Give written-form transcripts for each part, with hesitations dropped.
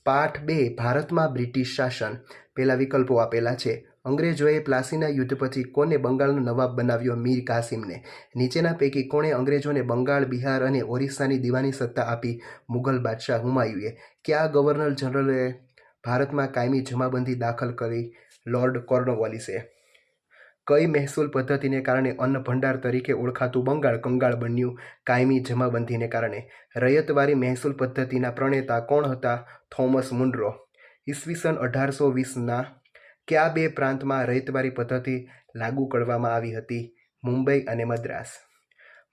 પાઠ 2 ભારતમાં બ્રિટિશ શાસન. પહેલા વિકલ્પો આપેલા છે. અંગ્રેજોએ પ્લાસીના યુદ્ધ પછી કોને બંગાળનો નવાબ બનાવ્યો? મીર કાસિમને. નીચેના પૈકી કોણે અંગ્રેજોને બંગાળ, બિહાર અને ઓરિસ્સાની દીવાની સત્તા આપી? મુઘલ બાદશાહ હુમાયુએ. કયા ગવર્નર જનરલે ભારતમાં કાયમી જમાબંધી દાખલ કરી? લોર્ડ કોર્નવાલિસે. કઈ મહેસૂલ પદ્ધતિને કારણે અન્ન ભંડાર તરીકે ઓળખાતું બંગાળ કંગાળ બન્યું? કાયમી જમાબંધીને કારણે. રયતવારી મહેસૂલ પદ્ધતિના પ્રણેતા કોણ હતા? Thomas Munro. ઈસવીસન 1820ના કયા બે પ્રાંતમાં રયતવારી પદ્ધતિ લાગુ કરવામાં આવી હતી? મુંબઈ અને મદ્રાસ.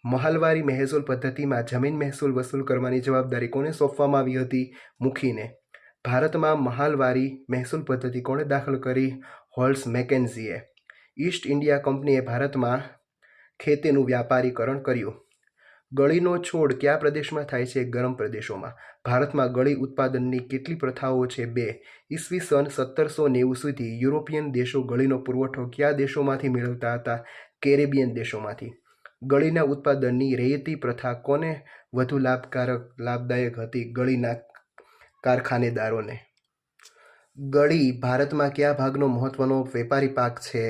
મહાલવારી મહેસૂલ પદ્ધતિમાં જમીન મહેસૂલ વસૂલ કરવાની જવાબદારી કોને સોંપવામાં આવી હતી? મુખીને. ભારતમાં મહાલવારી મહેસૂલ પદ્ધતિ કોણે દાખલ કરી? હોલ્સ મેકેન્ઝીએ. ઈસ્ટ ઇન્ડિયા કંપનીએ ભારતમાં ખેતીનું વ્યાપારીકરણ કર્યું. ગળીનો છોડ કયા પ્રદેશમાં થાય છે? ગરમ પ્રદેશોમાં. ભારતમાં ગળી ઉત્પાદનની કેટલી પ્રથાઓ છે? 2. ઈસવીસન 1790 સુધી યુરોપિયન દેશો ગળીનો પુરવઠો કયા દેશોમાંથી મેળવતા હતા? કેરેબિયન દેશોમાંથી. ગળીના ઉત્પાદનની રેયતી પ્રથા કોને વધુ લાભદાયક હતી? ગળીના કારખાનેદારોને. ગળી ભારતમાં કયા ભાગનો મહત્વનો વેપારી પાક છે?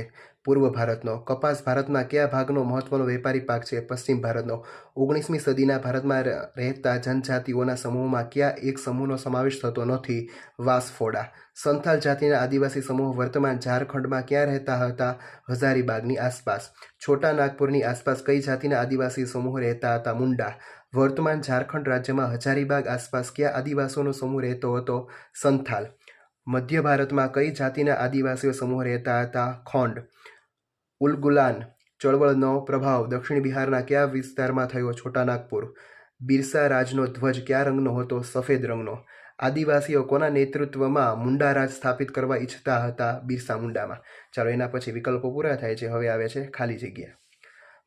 પૂર્વ ભારતનો. કપાસ ભારતમાં કયા ભાગનો મહત્વનો વેપારી પાક છે? પશ્ચિમ ભારતનો. 19મી સદીના ભારતમાં રહેતા જનજાતિઓના સમૂહમાં કયા એક સમૂહનો સમાવેશ થતો નથી? વાસફોડા. સંથાલ જાતિના આદિવાસી સમૂહ વર્તમાન ઝારખંડમાં ક્યાં રહેતા હતા? હજારીબાગની આસપાસ. છોટા નાગપુરની આસપાસ કઈ જાતિના આદિવાસી સમૂહ રહેતા હતા? મુંડા. વર્તમાન ઝારખંડ રાજ્યમાં હજારીબાગ આસપાસ કયા આદિવાસીઓનો સમૂહ રહેતો હતો? સંથાલ. મધ્ય ભારતમાં કઈ જાતિના આદિવાસીઓ સમૂહ રહેતા હતા? ખોંડ. ઉલગુલાન ચળવળનો પ્રભાવ દક્ષિણ બિહારના કયા વિસ્તારમાં થયો? છોટાનાગપુર. બિરસા રાજનો ધ્વજ કયા રંગનો હતો? સફેદ રંગનો. આદિવાસીઓ કોના નેતૃત્વમાં મુંડા રાજ સ્થાપિત કરવા ઈચ્છતા હતા? બિરસા મુંડામાં. ચાલો એના પછી વિકલ્પો પૂરા થાય છે. હવે આવે છે ખાલી જગ્યા.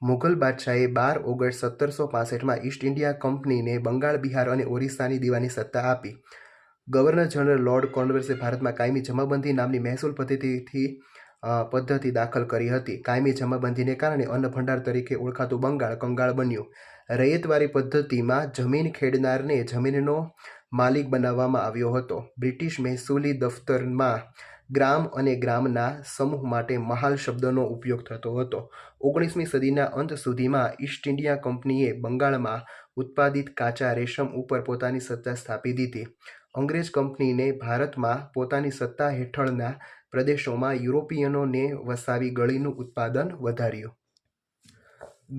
મુઘલ બાદશાહે 12 ઓગસ્ટ 1765માં ઈસ્ટ ઇન્ડિયા કંપનીને બંગાળ, બિહાર અને ઓરિસ્સાની દીવાની સત્તા આપી. ગવર્નર જનરલ લોર્ડ કોર્નવાલિસે ભારતમાં કાયમી જમાબંધી નામની મહેસૂલ પદ્ધતિ દાખલ કરી હતી. કાયમી જમાબંધીને કારણે અન્ન ભંડાર તરીકે ઓળખાતું બંગાળ કંગાળ બન્યું. રયતવારી પદ્ધતિમાં જમીન ખેડનારને જમીનનો માલિક બનાવવામાં આવ્યો હતો. બ્રિટિશ મહેસૂલી દફતરમાં ગ્રામ અને ગ્રામના સમૂહ માટે મહાલ શબ્દનો ઉપયોગ થતો હતો. 19મી સદીના અંત સુધીમાં ઈસ્ટ ઇન્ડિયા કંપનીએ બંગાળમાં ઉત્પાદિત કાચા રેશમ ઉપર પોતાની સત્તા સ્થાપી દીધી. અંગ્રેજ કંપનીને ભારતમાં પોતાની સત્તા હેઠળના પ્રદેશોમાં યુરોપિયનોને વસાવી ગળીનું ઉત્પાદન વધાર્યું.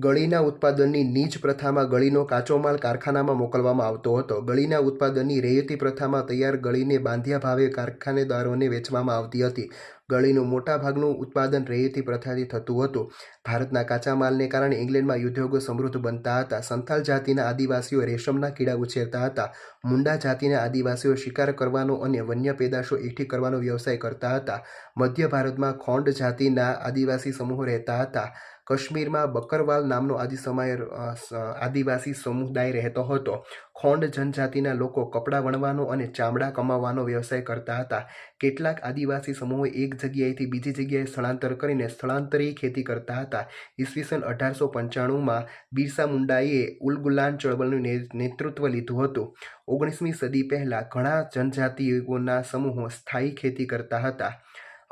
ગળીના ઉત્પાદનની નીચ પ્રથામાં ગળીનો કાચો માલ કારખાનામાં મોકલવામાં આવતો હતો. ગળીના ઉત્પાદનની રેયતી પ્રથામાં તૈયાર ગળીને બાંધ્યા ભાવે કારખાનેદારોને વેચવામાં આવતી હતી. ગળીનું મોટા ભાગનું ઉત્પાદન રેયતી પ્રથાથી થતું હતું. ભારતના કાચા માલને કારણે ઇંગ્લેન્ડમાં ઉદ્યોગો સમૃદ્ધ બનતા હતા. સંથાલ જાતિના આદિવાસીઓ રેશમના કીડા ઉછેરતા હતા. મુંડા જાતિના આદિવાસીઓ શિકાર કરવાનો અને વન્ય પેદાશો એકઠી કરવાનો વ્યવસાય કરતા હતા. મધ્ય ભારતમાં ખોંડ જાતિના આદિવાસી સમૂહ રહેતા હતા. કાશ્મીરમાં બકરવાલ નામનો આદિવાસી સમુદાય રહેતો હતો. ખોંડ જનજાતિના લોકો કપડાં વણવાનો અને ચામડા કમાવાનો વ્યવસાય કરતા હતા. કેટલાક આદિવાસી સમૂહો એક જગ્યાએથી બીજી જગ્યાએ સ્થળાંતર કરીને સ્થળાંતરી ખેતી કરતા હતા. ઈસવીસન 1895માં બિરસા મુંડાએ ઉલગુલાન ચળવળનું નેતૃત્વ લીધું હતું. 19મી સદી પહેલાં ઘણા જનજાતિઓના સમૂહો સ્થાયી ખેતી કરતા હતા.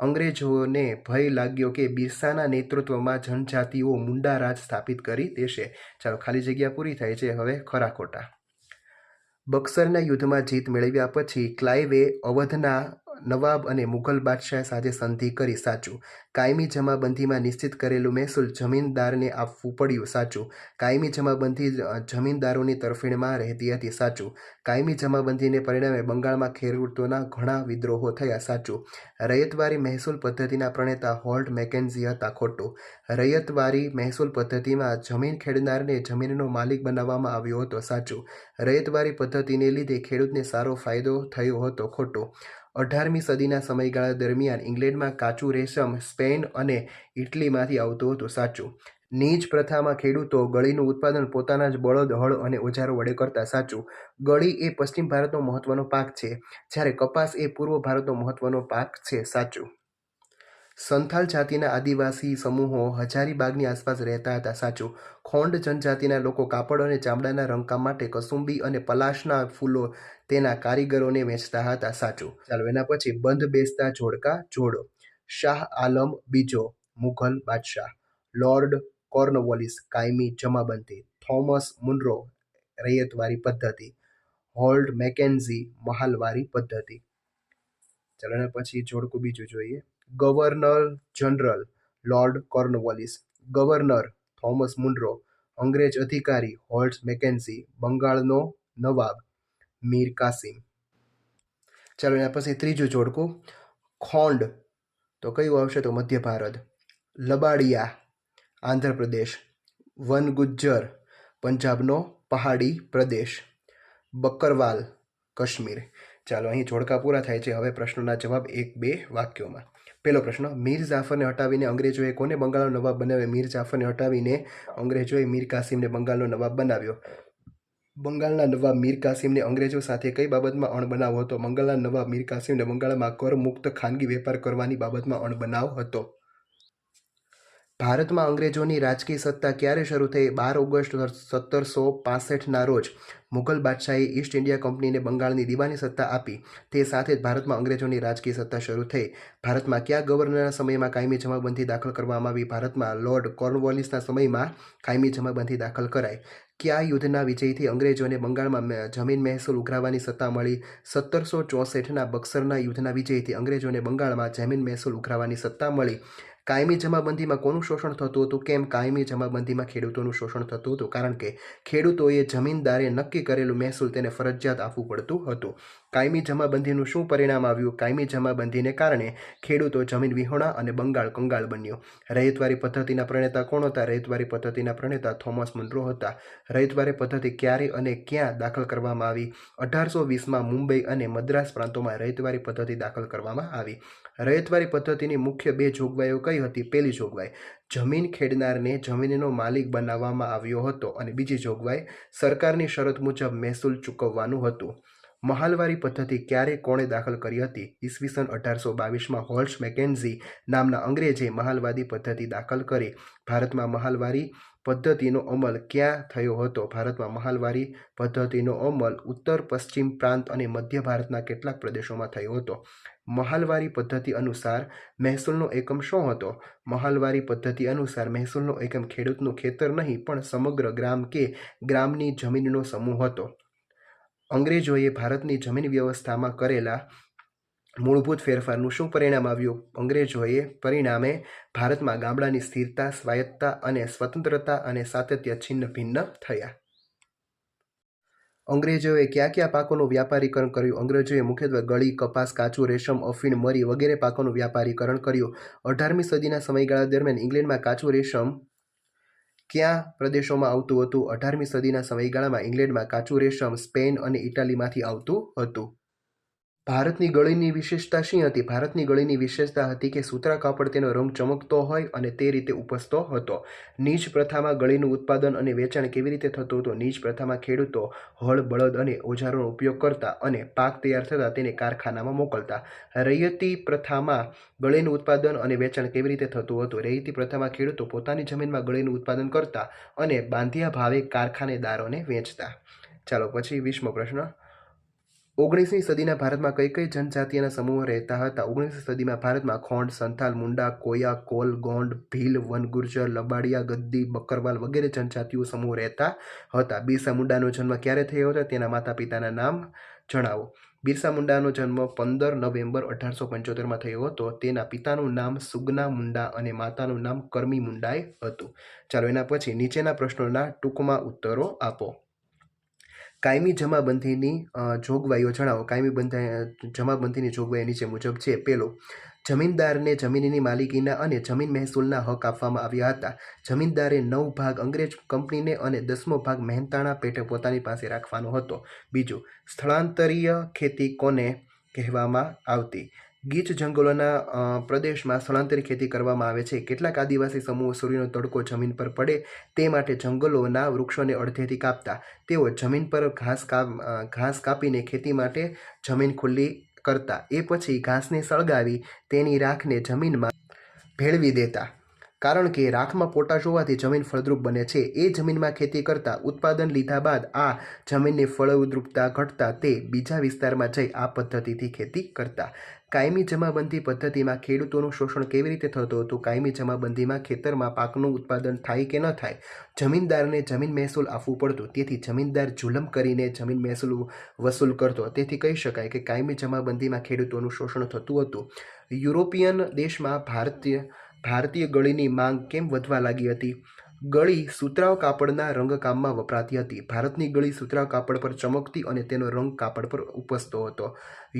અંગ્રેજોને ભય લાગ્યો કે બિરસાના નેતૃત્વમાં જનજાતિઓ મુંડા રાજ સ્થાપિત કરી દેશે. ચાલો ખાલી જગ્યા પૂરી થાય છે. હવે ખરા ખોટા. બક્સરના યુદ્ધમાં જીત મેળવ્યા પછી ક્લાઇવે અવધના નવાબ અને મુઘલ બાદશાહ સાથે સંધિ કરી. સાચું. કાયમી જમાબંધીમાં નિશ્ચિત કરેલું મહેસૂલ જમીનદારને આપવું પડ્યું. સાચું. કાયમી જમાબંધી જમીનદારોની તરફેણમાં રહેતી હતી. સાચું. કાયમી જમાબંધીને પરિણામે બંગાળમાં ખેડૂતોના ઘણા વિદ્રોહો થયા. સાચું. રયતવારી મહેસૂલ પદ્ધતિના પ્રણેતા હોલ્ટ મેકેન્ઝી હતા. ખોટું. રયતવારી મહેસૂલ પદ્ધતિમાં જમીન ખેડનારને જમીનનો માલિક બનાવવામાં આવ્યો હતો. સાચું. રયતવારી પદ્ધતિને લીધે ખેડૂતને સારો ફાયદો થયો હતો. ખોટું. 18મી સદીના સમયગાળા દરમિયાન ઇંગ્લેન્ડમાં કાચું રેશમ સ્પેન અને ઇટલીમાંથી આવતું હતું. સાચું. નીચ પ્રથામાં ખેડૂતો ગળીનું ઉત્પાદન પોતાના જ બળદ, હળ અને ઓજારો વડે કરતા. સાચું. ગળી એ પશ્ચિમ ભારતનો મહત્વનો પાક છે, જ્યારે કપાસ એ પૂર્વ ભારતનો મહત્વનો પાક છે. સાચું. સંથાલ જાતિના આદિવાસી સમૂહો હજારીબાગની આસપાસ રહેતા હતા. સાચું. ખોંડ જનજાતિના લોકો કાપડ અને ચામડાના રંગકામ માટે કસુંબી અને પલાશના ફૂલો તેના કારીગરોને વેચતા હતા. સાચું. ચાલો એના પછી બંધ બેસતા જોડકા જોડો. શાહ આલમ બીજો મુઘલ બાદશાહ, લોર્ડ કોર્નવોલિસ કાયમી જમાબંધી, થોમસ મુનરો રૈયતવારી પદ્ધતિ, હોલ્ડ મેકેન્ઝી મહાલવારી પદ્ધતિ. ચાલો એના પછી જોડકું બીજું જોઈએ. Governor general lord Cornwallis, governor Thomas Munro, અંગ્રેજ અધિકારી હોલ્ટ મેકેન્ઝી, બંગાળનો નવાબ મીર કાસિમ. ચાલો એના પછી ત્રીજું જોડકું. ખોંડ તો કયું આવશે? તો મધ્ય ભારત. લબાડિયા આંધ્રપ્રદેશ, વનગુજ્જર પંજાબનો પહાડી પ્રદેશ, બકરવાલ કાશ્મીર. ચાલો અહીં જોડકા પૂરા થાય છે. હવે પ્રશ્નોના જવાબ 1-2 વાક્યોમાં. પહેલો પ્રશ્ન, મીર જાફરને હટાવીને અંગ્રેજોએ કોને બંગાળનો નવાબ બનાવ્યો? મીર જાફરને હટાવીને અંગ્રેજોએ મીર કાસિમને બંગાળનો નવાબ બનાવ્યો. બંગાળના નવાબ મીર કાસિમને અંગ્રેજો સાથે કઈ બાબતમાં અણબનાવ હતો? બંગાળના નવાબ મીર કાસિમને બંગાળમાં કર મુક્ત ખાનગી વેપાર કરવાની બાબતમાં અણબનાવ હતો. ભારતમાં અંગ્રેજોની રાજકીય સત્તા ક્યારે શરૂ થઈ? 12 ઓગસ્ટ 1765ના રોજ મુઘલ બાદશાહે ઈસ્ટ ઇન્ડિયા કંપનીને બંગાળની દીવાની સત્તા આપી. તે સાથે જ ભારતમાં અંગ્રેજોની રાજકીય સત્તા શરૂ થઈ. ભારતમાં કયા ગવર્નરના સમયમાં કાયમી જમાબંધી દાખલ કરવામાં આવી? ભારતમાં લોર્ડ કોર્નવોલિસના સમયમાં કાયમી જમાબંધી દાખલ કરાઈ. કયા યુદ્ધના વિજયથી અંગ્રેજોને બંગાળમાં જમીન મહેસૂલ ઉઘરાવવાની સત્તા મળી? 1764ના બક્સરના યુદ્ધના વિજયથી અંગ્રેજોને બંગાળમાં જમીન મહેસૂલ ઉઘરાવવાની સત્તા મળી. કાયમી જમાબંધીમાં કોનું શોષણ થતું હતું? કેમ કાયમી જમાબંધીમાં ખેડૂતોનું શોષણ થતું હતું? કારણ કે ખેડૂતોએ જમીનદારે નક્કી કરેલું મહેસૂલ તેને ફરજિયાત આપવું પડતું હતું. કાયમી જમાબંધીનું શું પરિણામ આવ્યું? કાયમી જમાબંધીને કારણે ખેડૂતો જમીન વિહોણા અને બંગાળ કંગાળ બન્યું. રૈયતવારી પદ્ધતિના પ્રણેતા કોણ હતા? રૈયતવારી પદ્ધતિના પ્રણેતા થોમસ મુનરો હતા. રૈયતવારી પદ્ધતિ ક્યારે અને ક્યાં દાખલ કરવામાં આવી? 1820માં મુંબઈ અને મદ્રાસ પ્રાંતોમાં રૈયતવારી પદ્ધતિ દાખલ કરવામાં આવી. રૈયતવારી પદ્ધતિની મુખ્ય 2 જોગવાઈઓ કઈ હતી? પહેલી જોગવાઈ, જમીન ખેડનારને જમીનનો માલિક બનાવવામાં આવ્યો હતો અને બીજી જોગવાઈ, સરકારની શરત મુજબ મહેસૂલ ચૂકવવાનું હતું. મહાલવારી પદ્ધતિ ક્યારે કોણે દાખલ કરી હતી? ઈસવીસન 1822માં હોલ્ટ મેકેન્ઝી નામના અંગ્રેજે મહાલવાદી પદ્ધતિ દાખલ કરી. ભારતમાં મહાલવારી પદ્ધતિનો અમલ ક્યાં થયો હતો? ભારતમાં મહાલવારી પદ્ધતિનો અમલ ઉત્તર પશ્ચિમ પ્રાંત અને મધ્ય ભારતના કેટલાક પ્રદેશોમાં થયો હતો. મહાલવારી પદ્ધતિ અનુસાર મહેસૂલનો એકમ શું હતો? મહાલવારી પદ્ધતિ અનુસાર મહેસૂલનો એકમ ખેડૂતનું ખેતર નહીં પણ સમગ્ર ગ્રામ કે ગ્રામની જમીનનો સમૂહ હતો. અંગ્રેજોએ ભારતની જમીન વ્યવસ્થામાં કરેલા મૂળભૂત ફેરફારનું શું પરિણામ આવ્યું? અંગ્રેજોએ પરિણામે ભારતમાં ગામડાની સ્થિરતા, સ્વાયત્તતા અને સ્વતંત્રતા અને સાતત્ય છિન્ન ભિન્ન થયા. અંગ્રેજોએ કયા કયા પાકોનું વ્યાપારીકરણ કર્યું? અંગ્રેજોએ મુખ્યત્વે ગળી, કપાસ, કાચું રેશમ, અફીણ, મરી વગેરે પાકોનું વ્યાપારીકરણ કર્યું. 18મી સદીના સમયગાળા દરમિયાન ઇંગ્લેન્ડમાં કાચું રેશમ કયા પ્રદેશોમાં આવતું હતું? 18મી સદીના સમયગાળામાં ઇંગ્લેન્ડમાં કાચું રેશમ સ્પેન અને ઇટાલીમાંથી આવતું હતું. ભારતની ગળીની વિશેષતા શી હતી? ભારતની ગળીની વિશેષતા હતી કે સૂતરા કાપડ તેનો રંગ ચમકતો હોય અને તે રીતે ઉપસતો હતો. નીચ પ્રથામાં ગળીનું ઉત્પાદન અને વેચાણ કેવી રીતે થતું હતું? નીચ પ્રથામાં ખેડૂતો હળ, બળદ અને ઓજારોનો ઉપયોગ કરતા અને પાક તૈયાર થતાં તેને કારખાનામાં મોકલતા. રૈયતી પ્રથામાં ગળીનું ઉત્પાદન અને વેચાણ કેવી રીતે થતું હતું? રૈયતી પ્રથામાં ખેડૂતો પોતાની જમીનમાં ગળીનું ઉત્પાદન કરતા અને બાંધિયા ભાવે કારખાનેદારોને વેચતા. ચાલો પછી 20મો પ્રશ્ન. 19મી સદીના ભારતમાં કઈ કઈ જનજાતિના સમૂહો રહેતા હતા? 19મી સદીમાં ભારતમાં ખોંડ, સંથાલ, મુંડા, કોયા, કોલ, ગોંડ, ભીલ, વનગુર્જર, લબાડિયા, ગદ્દી, બકરવાલ વગેરે જનજાતિઓ સમૂહ રહેતા હતા. બિરસા મુંડાનો જન્મ ક્યારે થયો હતો? તેના માતા પિતાના નામ જણાવો. બિરસા મુંડાનો જન્મ 15 નવેમ્બર 1875માં થયો હતો. તેના પિતાનું નામ સુગના મુંડા અને માતાનું નામ કરમી મુંડાએ હતું. ચાલો એના પછી નીચેના પ્રશ્નોના ટૂંકમાં ઉત્તરો આપો. કાયમી જમાબંધીની જોગવાઈઓ જણાવો. કાયમી જમાબંધીની જોગવાઈઓ નીચે મુજબ છે. પહેલું, જમીનદારને જમીનની માલિકીના અને જમીન મહેસૂલના હક આપવામાં આવ્યા હતા. જમીનદારે 9 ભાગ અંગ્રેજ કંપનીને અને 10મો ભાગ મહેનતાણા પેટે પોતાની પાસે રાખવાનો હતો. બીજું, સ્થળાંતરીય ખેતી કોને કહેવામાં આવતી? ગીચ જંગલોના પ્રદેશમાં સ્થળાંતરિત ખેતી કરવામાં આવે છે. કેટલાક આદિવાસી સમૂહો સૂર્યનો તડકો જમીન પર પડે તે માટે જંગલોના વૃક્ષોને અડધેથી કાપતા. તેઓ જમીન પર ઘાસ કાપીને ખેતી માટે જમીન ખુલ્લી કરતા. એ પછી ઘાસને સળગાવી તેની રાખને જમીનમાં ભેળવી દેતા, કારણ કે રાખમાં પોટાશ હોવાથી જમીન ફળદ્રુપ બને છે. એ જમીનમાં ખેતી કરતા ઉત્પાદન લીધા બાદ આ જમીનની ફળદ્રુપતા ઘટતા તે બીજા વિસ્તારમાં જઈ આ પદ્ધતિથી ખેતી કરતા. કાયમી જમાબંધી પદ્ધતિમાં ખેડૂતોનું શોષણ કેવી રીતે થતું હતું? કાયમી જમાબંધીમાં ખેતરમાં પાકનું ઉત્પાદન થાય કે ન થાય, જમીનદારને જમીન મહેસૂલ આપવું પડતું. તેથી જમીનદાર જુલમ કરીને જમીન મહેસૂલ વસૂલ કરતો. તેથી કહી શકાય કે કાયમી જમાબંધીમાં ખેડૂતોનું શોષણ થતું હતું. યુરોપિયન દેશમાં ભારતીય ગળીની માંગ કેમ વધવા લાગી હતી? ગળી સુતરાઉ કાપડના રંગકામમાં વપરાતી હતી. ભારતની ગળી સુતરાઉ કાપડ પર ચમકતી અને તેનો રંગ કાપડ પર ઉપસતો હતો.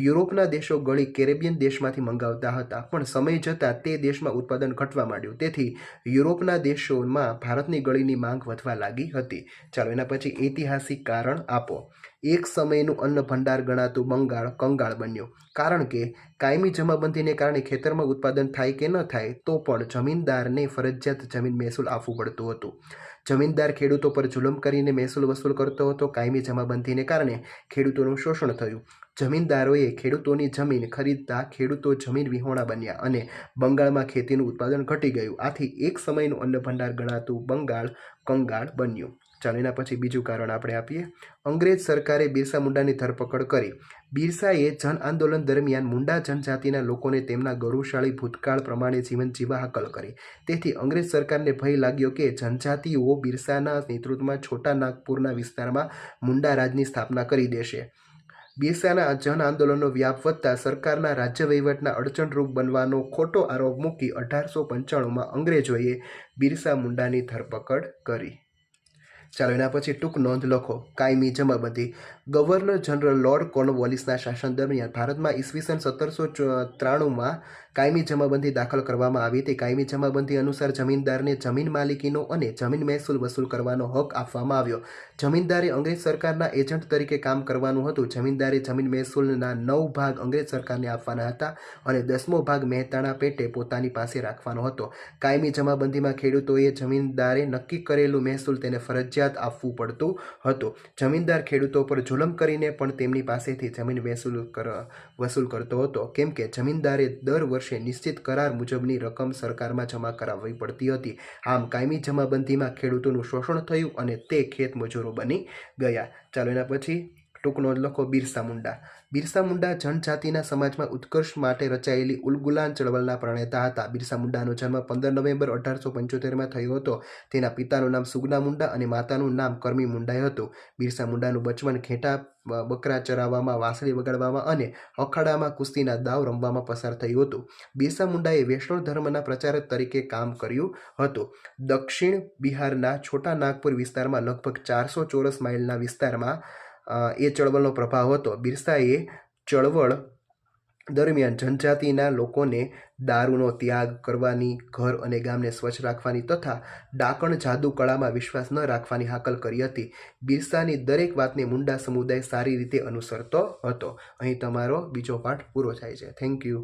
યુરોપના દેશો ગળી કેરેબિયન દેશમાંથી મંગાવતા હતા, પણ સમય જતાં તે દેશમાં ઉત્પાદન ઘટવા માંડ્યું. તેથી યુરોપના દેશોમાં ભારતની ગળીની માંગ વધવા લાગી હતી. ચાલો એના પછી ઐતિહાસિક કારણ આપો. એક સમયનું અન્ન ભંડાર ગણાતું બંગાળ કંગાળ બન્યું, કારણ કે કાયમી જમાબંધીને કારણે ખેતરમાં ઉત્પાદન થાય કે ન થાય તો પણ જમીનદારને ફરજિયાત જમીન મહેસૂલ આપવું પડતું હતું. જમીનદાર ખેડૂતો પર જુલમ કરીને મહેસૂલ વસૂલ કરતો હતો. કાયમી જમાબંધીને કારણે ખેડૂતોનું શોષણ થયું. જમીનદારોએ ખેડૂતોની જમીન ખરીદતા ખેડૂતો જમીન વિહોણા બન્યા અને બંગાળમાં ખેતીનું ઉત્પાદન ઘટી ગયું. આથી એક સમયનું અન્ન ભંડાર ગણાતું બંગાળ કંગાળ બન્યું. ચાલો એના પછી બીજું કારણ આપણે આપીએ. અંગ્રેજ સરકારે બિરસા મુંડાની ધરપકડ કરી. બિરસાએ જન આંદોલન દરમિયાન મુંડા જનજાતિના લોકોને તેમના ગૌરવશાળી ભૂતકાળ પ્રમાણે જીવન જીવવા હાકલ કરી. તેથી અંગ્રેજ સરકારને ભય લાગ્યો કે જનજાતિઓ બિરસાના નેતૃત્વમાં છોટા નાગપુરના વિસ્તારમાં મુંડા રાજની સ્થાપના કરી દેશે. બિરસાના જન આંદોલનનો વ્યાપ વધતા સરકારના રાજ્ય વહીવટના અડચણરૂપ બનવાનો ખોટો આરોપ મૂકી 1895માં અંગ્રેજોએ બિરસા મુંડાની ધરપકડ કરી. ચાલો એના પછી ટૂંક નોંધ લખો. કાયમી જમાબંધી. ગવર્નર જનરલ લોર્ડ કોર્નવોલિસના શાસન દરમિયાન ભારતમાં ઈસવીસન 1793માં કાયમી જમાબંધી દાખલ કરવામાં આવી હતી. કાયમી જમાબંધી અનુસાર જમીનદારને જમીન માલિકીનો અને જમીન મહેસૂલ વસૂલ કરવાનો હક આપવામાં આવ્યો. જમીનદારે અંગ્રેજ સરકારના એજન્ટ તરીકે કામ કરવાનું હતું. જમીનદારે જમીન મહેસૂલના 9 ભાગ અંગ્રેજ સરકારને આપવાના હતા અને 10મો ભાગ મહેતાણા પેટે પોતાની પાસે રાખવાનો હતો. કાયમી જમાબંધીમાં ખેડૂતોએ જમીનદારે નક્કી કરેલું મહેસૂલ તેને ફરજિયાત આપવું પડતું હતું. જમીનદાર ખેડૂતો પર જુલમ કરીને પણ તેમની પાસેથી જમીન વસૂલ કરતો હતો, કેમ કે જમીનદારે દર વર્ષે નિશ્ચિત કરાર મુજબની રકમ સરકારમાં જમા કરાવવી પડતી હતી. આમ કાયમી જમાબંધીમાં ખેડૂતોનું શોષણ થયું અને તે ખેત મજૂરો બની ગયા. ચાલો એના પછી ટૂંક નોંધ લખો. બિરસા મુંડા. બિરસા મુંડા જનજાતિના સમાજમાં ઉત્કર્ષ માટે રચાયેલી ઉલગુલાન ચળવળના પ્રણેતા હતા. બિરસા મુંડાનો જન્મ 15 નવેમ્બર 1875માં થયો હતો. તેના પિતાનું નામ સુગના મુંડા અને માતાનું નામ કરમી મુંડાએ હતું. બિરસા મુંડાનું બચપન ઘેટા બકરા ચરાવવામાં, વાંસળી વગાડવામાં અને અખાડામાં કુસ્તીના દાવ રમવામાં પસાર થયું હતું. બિરસા મુંડાએ વૈષ્ણવ ધર્મના પ્રચારક તરીકે કામ કર્યું હતું. દક્ષિણ બિહારના છોટા નાગપુર વિસ્તારમાં લગભગ 400 ચોરસ માઇલના વિસ્તારમાં એ ચળવળનો પ્રભાવ હતો. બિરસાએ ચળવળ દરમિયાન જનજાતિના લોકોને દારૂનો ત્યાગ કરવાની, ઘર અને ગામને સ્વચ્છ રાખવાની તથા ડાકણ જાદુ કળામાં વિશ્વાસ ન રાખવાની હાકલ કરી હતી. બિરસાની દરેક વાતને મુંડા સમુદાય સારી રીતે અનુસરતો હતો. અહીં તમારો બીજો પાઠ પૂરો થાય છે. Thank you.